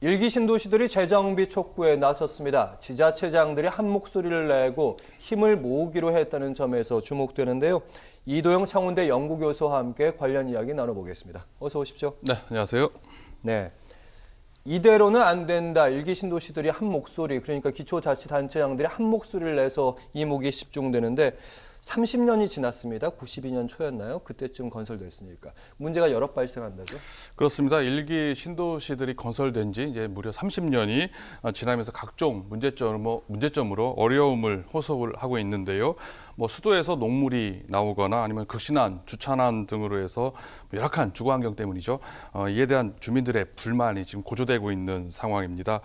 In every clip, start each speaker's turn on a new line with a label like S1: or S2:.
S1: 일기 신도시들이 재정비 촉구에 나섰습니다. 지자체장들이 한 목소리를 내고 힘을 모으기로 했다는 점에서 주목되는데요. 이도영 창원대 연구교수와 함께 관련 이야기 나눠보겠습니다. 어서 오십시오.
S2: 네, 안녕하세요.
S1: 네, 이대로는 안 된다. 일기 신도시들이 한 목소리, 그러니까 기초자치단체장들이 한 목소리를 내서 이목이 집중되는데 30년이 지났습니다. 92년 초였나요? 그때쯤 건설됐으니까. 문제가 여러 발생한다죠?
S2: 그렇습니다. 일기 신도시들이 건설된 지 이제 무려 30년이 지나면서 각종 문제점으로 어려움을 호소를 하고 있는데요. 수도에서 녹물이 나오거나 아니면 극심한 주차난 등으로 해서 열악한 주거 환경 때문이죠. 이에 대한 주민들의 불만이 지금 고조되고 있는 상황입니다.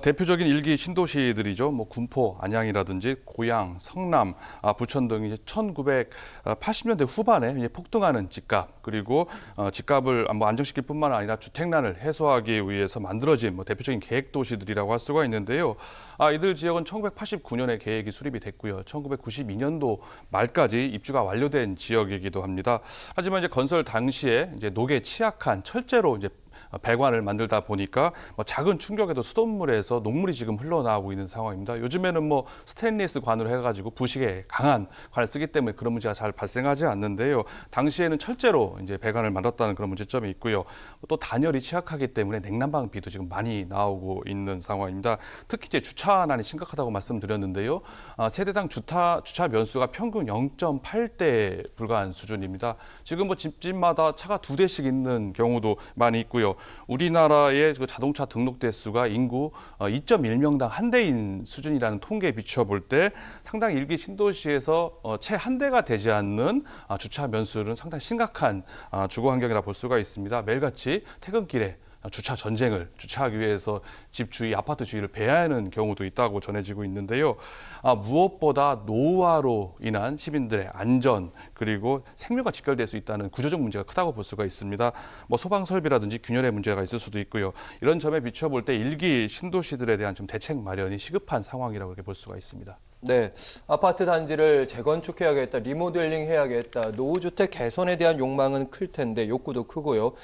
S2: 대표적인 일기 신도시들이죠. 군포, 안양이라든지 고양, 성남, 부천 등이 이제 1980년대 후반에 폭등하는 집값, 그리고 집값을 안정시킬 뿐만 아니라 주택난을 해소하기 위해서 만들어진 대표적인 계획 도시들이라고 할 수가 있는데요. 이들 지역은 1989년에 계획이 수립이 됐고요. 1992년도 말까지 입주가 완료된 지역이기도 합니다. 하지만 이제 건설 당시에 이제 녹에 취약한 철제로 이제 배관을 만들다 보니까 작은 충격에도 수돗물에서 녹물이 지금 흘러나오고 있는 상황입니다. 요즘에는 스테인리스 관으로 해가지고 부식에 강한 관을 쓰기 때문에 그런 문제가 잘 발생하지 않는데요. 당시에는 철제로 이제 배관을 만들었다는 그런 문제점이 있고요. 또 단열이 취약하기 때문에 냉난방비도 지금 많이 나오고 있는 상황입니다. 특히 이제 주차난이 심각하다고 말씀드렸는데요. 세대당 주차 면수가 평균 0.8대에 불과한 수준입니다. 지금 집집마다 차가 2대씩 있는 경우도 많이 있고요. 우리나라의 자동차 등록 대수가 인구 2.1명당 한 대인 수준이라는 통계에 비춰볼 때 상당히 일기 신도시에서 채 한 대가 되지 않는 주차 면수는 상당히 심각한 주거 환경이라 볼 수가 있습니다. 매일같이 퇴근길에 주차 전쟁을 주차하기 위해서 집 주위, 아파트 주위를 배회하는 경우도 있다고 전해지고 있는데요. 무엇보다 노후화로 인한 시민들의 안전 그리고 생명과 직결될 수 있다는 구조적 문제가 크다고 볼 수가 있습니다. 소방 설비라든지 균열의 문제가 있을 수도 있고요. 이런 점에 비춰볼 때 일기 신도시들에 대한 좀 대책 마련이 시급한 상황이라고 이렇게 볼 수가 있습니다.
S1: 네, 아파트 단지를 재건축해야겠다, 리모델링 해야겠다, 노후주택 개선에 대한 욕망은 클 텐데 욕구도 크고요.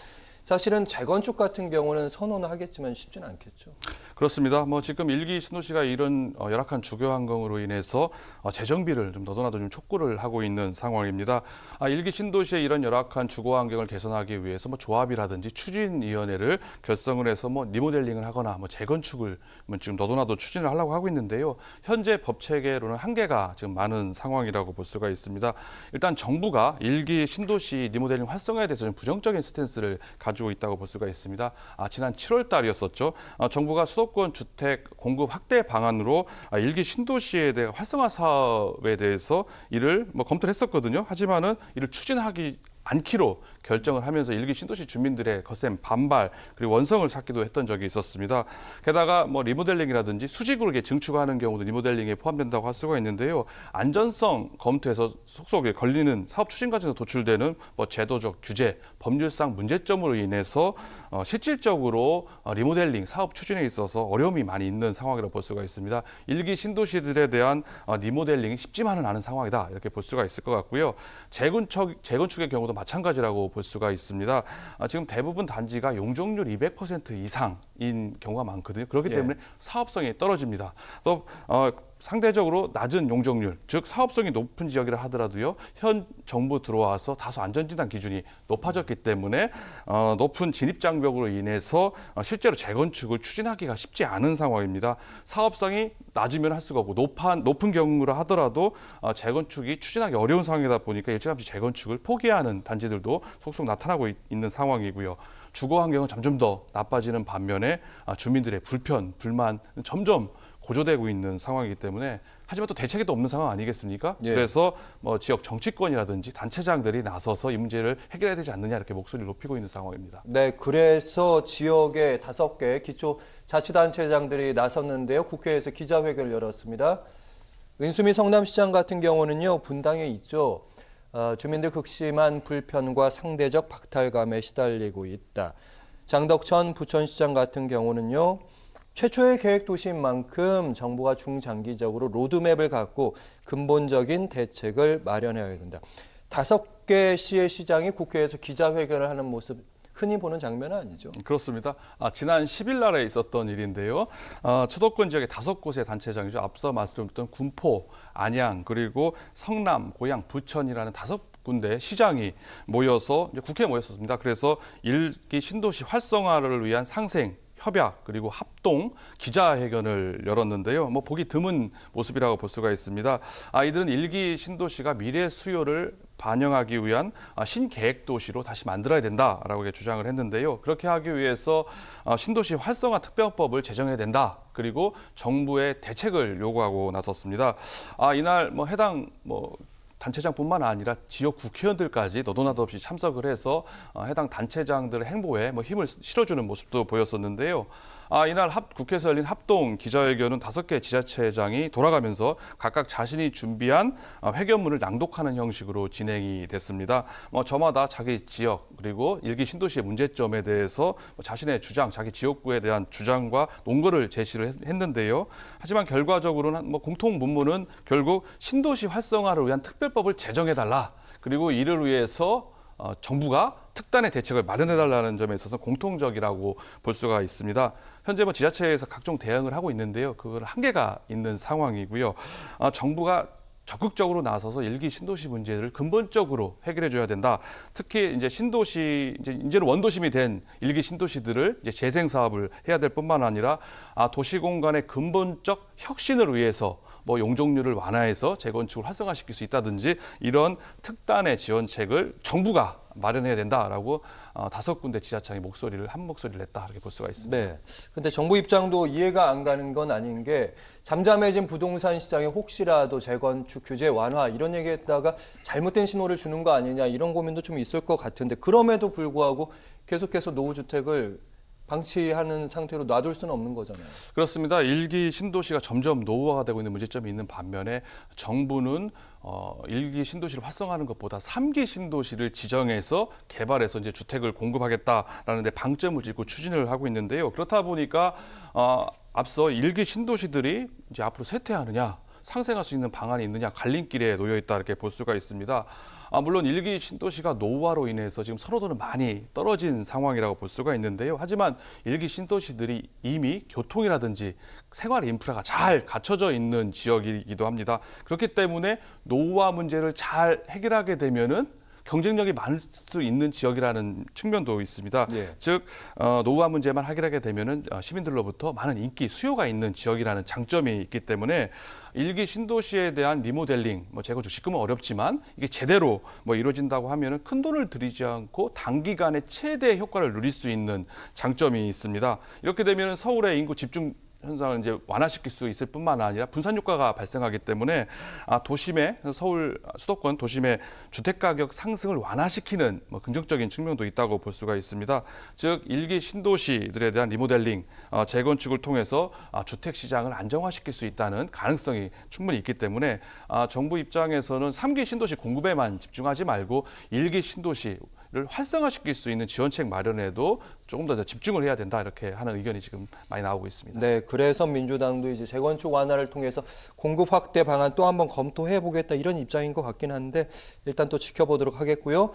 S1: 사실은 재건축 같은 경우는 선호는 하겠지만 쉽지는 않겠죠.
S2: 그렇습니다. 지금 일기 신도시가 이런 열악한 주거 환경으로 인해서 재정비를 좀 너도나도 좀 촉구를 하고 있는 상황입니다. 일기 신도시의 이런 열악한 주거 환경을 개선하기 위해서 조합이라든지 추진위원회를 결성을 해서 리모델링을 하거나 재건축을 지금 너도나도 추진을 하려고 하고 있는데요. 현재 법 체계로는 한계가 지금 많은 상황이라고 볼 수가 있습니다. 일단 정부가 일기 신도시 리모델링 활성화에 대해서 좀 부정적인 스탠스를 가지고 있다고 볼 수가 있습니다. 지난 7월 달이었었죠. 정부가 수도권 주택 공급 확대 방안으로 일기 신도시에 대한 활성화 사업에 대해서 이를 검토를 했었거든요. 하지만은 이를 추진하기 않기로 결정을 하면서 일기 신도시 주민들의 거센 반발 그리고 원성을 샀기도 했던 적이 있었습니다. 게다가 리모델링이라든지 수직으로 이렇게 증축하는 경우도 리모델링에 포함된다고 할 수가 있는데요. 안전성 검토에서 속속에 걸리는 사업 추진 과정에서 도출되는 제도적 규제, 법률상 문제점으로 인해서 실질적으로 리모델링 사업 추진에 있어서 어려움이 많이 있는 상황이라고 볼 수가 있습니다. 일기 신도시들에 대한 리모델링이 쉽지만은 않은 상황이다 이렇게 볼 수가 있을 것 같고요. 재건축의 경우도 마찬가지라고 볼 수가 있습니다. 지금 대부분 단지가 용적률 200% 이상인 경우가 많거든요. 그렇기 때문에 사업성이 떨어집니다. 또 상대적으로 낮은 용적률, 즉 사업성이 높은 지역이라 하더라도요. 현 정부 들어와서 다소 안전진단 기준이 높아졌기 때문에 높은 진입장벽으로 인해서 실제로 재건축을 추진하기가 쉽지 않은 상황입니다. 사업성이 낮으면 할 수가 없고 높은 경우라 하더라도 재건축이 추진하기 어려운 상황이다 보니까 일찌감치 재건축을 포기하는 단지들도 속속 나타나고 있는 상황이고요. 주거 환경은 점점 더 나빠지는 반면에 주민들의 불편, 불만 점점 고조되고 있는 상황이기 때문에 하지만 또 대책이 또 없는 상황 아니겠습니까?
S1: 예.
S2: 그래서 지역 정치권이라든지 단체장들이 나서서 이 문제를 해결해야 되지 않느냐 이렇게 목소리를 높이고 있는 상황입니다.
S1: 네, 그래서 지역의 5개 기초자치단체장들이 나섰는데요. 국회에서 기자회견을 열었습니다. 은수미 성남시장 같은 경우는요, 분당에 있죠. 주민들 극심한 불편과 상대적 박탈감에 시달리고 있다. 장덕천 부천시장 같은 경우는요, 최초의 계획 도시인 만큼 정부가 중장기적으로 로드맵을 갖고 근본적인 대책을 마련해야 된다. 5개 시의 시장이 국회에서 기자회견을 하는 모습 흔히 보는 장면은 아니죠.
S2: 그렇습니다. 지난 10일 날에 있었던 일인데요. 수도권 지역의 5곳의 단체장이죠. 앞서 말씀드렸던 군포, 안양, 그리고 성남, 고양, 부천이라는 5군데 시장이 모여서 이제 국회에 모였었습니다. 그래서 일기 신도시 활성화를 위한 상생, 협약 그리고 합동 기자회견을 열었는데요. 뭐 보기 드문 모습이라고 볼 수가 있습니다. 이들은 일기 신도시가 미래 수요를 반영하기 위한 신계획 도시로 다시 만들어야 된다라고 주장을 했는데요. 그렇게 하기 위해서 신도시 활성화 특별법을 제정해야 된다. 그리고 정부의 대책을 요구하고 나섰습니다. 이날 해당 단체장뿐만 아니라 지역 국회의원들까지 너도나도 없이 참석을 해서 해당 단체장들의 행보에 힘을 실어주는 모습도 보였었는데요. 이날 국회에서 열린 합동 기자회견은 5개 지자체장이 돌아가면서 각각 자신이 준비한 회견문을 낭독하는 형식으로 진행이 됐습니다. 저마다 자기 지역 그리고 일기 신도시의 문제점에 대해서 자신의 주장, 자기 지역구에 대한 주장과 논거를 제시를 했는데요. 하지만 결과적으로는 공통 문문은 결국 신도시 활성화를 위한 특별법을 제정해달라. 그리고 이를 위해서 정부가 특단의 대책을 마련해달라는 점에 있어서 공통적이라고 볼 수가 있습니다. 현재 지자체에서 각종 대응을 하고 있는데요. 그건 한계가 있는 상황이고요. 정부가 적극적으로 나서서 일기 신도시 문제를 근본적으로 해결해줘야 된다. 특히 이제 신도시 이제는 원도심이 된 일기 신도시들을 이제 재생 사업을 해야 될 뿐만 아니라 도시 공간의 근본적 혁신을 위해서 용적률을 완화해서 재건축을 활성화시킬 수 있다든지 이런 특단의 지원책을 정부가 마련해야 된다라고 5군데 지자체의 한 목소리를 냈다 이렇게 볼 수가 있습니다.
S1: 네. 근데 정부 입장도 이해가 안 가는 건 아닌 게 잠잠해진 부동산 시장에 혹시라도 재건축 규제 완화 이런 얘기했다가 잘못된 신호를 주는 거 아니냐 이런 고민도 좀 있을 것 같은데 그럼에도 불구하고 계속해서 노후주택을 방치하는 상태로 놔둘 수는 없는 거잖아요.
S2: 그렇습니다. 일기 신도시가 점점 노후화가 되고 있는 문제점이 있는 반면에 정부는 일기 신도시를 활성화하는 것보다 3기 신도시를 지정해서 개발해서 이제 주택을 공급하겠다라는 데 방점을 짓고 추진을 하고 있는데요. 그렇다 보니까 앞서 일기 신도시들이 이제 앞으로 쇠퇴하느냐 상생할 수 있는 방안이 있느냐 갈림길에 놓여 있다 이렇게 볼 수가 있습니다. 물론 일기 신도시가 노후화로 인해서 지금 선호도는 많이 떨어진 상황이라고 볼 수가 있는데요. 하지만 일기 신도시들이 이미 교통이라든지 생활 인프라가 잘 갖춰져 있는 지역이기도 합니다. 그렇기 때문에 노후화 문제를 잘 해결하게 되면은 경쟁력이 많을 수 있는 지역이라는 측면도 있습니다.
S1: 예.
S2: 즉 노후화 문제만 해결하게 되면은 시민들로부터 많은 인기, 수요가 있는 지역이라는 장점이 있기 때문에 일기 신도시에 대한 리모델링, 재건축 지금은 어렵지만 이게 제대로 이루어진다고 하면은 큰 돈을 들이지 않고 단기간에 최대 효과를 누릴 수 있는 장점이 있습니다. 이렇게 되면 서울의 인구 집중 현상을 이제 완화시킬 수 있을 뿐만 아니라 분산 효과가 발생하기 때문에 도심의 서울 수도권 도심의 주택 가격 상승을 완화시키는 긍정적인 측면도 있다고 볼 수가 있습니다. 즉 일기 신도시들에 대한 리모델링, 재건축을 통해서 주택 시장을 안정화시킬 수 있다는 가능성이 충분히 있기 때문에 정부 입장에서는 3기 신도시 공급에만 집중하지 말고 일기 신도시 를 활성화시킬 수 있는 지원책 마련에도 조금 더 집중을 해야 된다 이렇게 하는 의견이 지금 많이 나오고 있습니다.
S1: 네, 그래서 민주당도 이제 재건축 완화를 통해서 공급 확대 방안 또 한번 검토해 보겠다 이런 입장인 것 같긴 한데 일단 또 지켜보도록 하겠고요.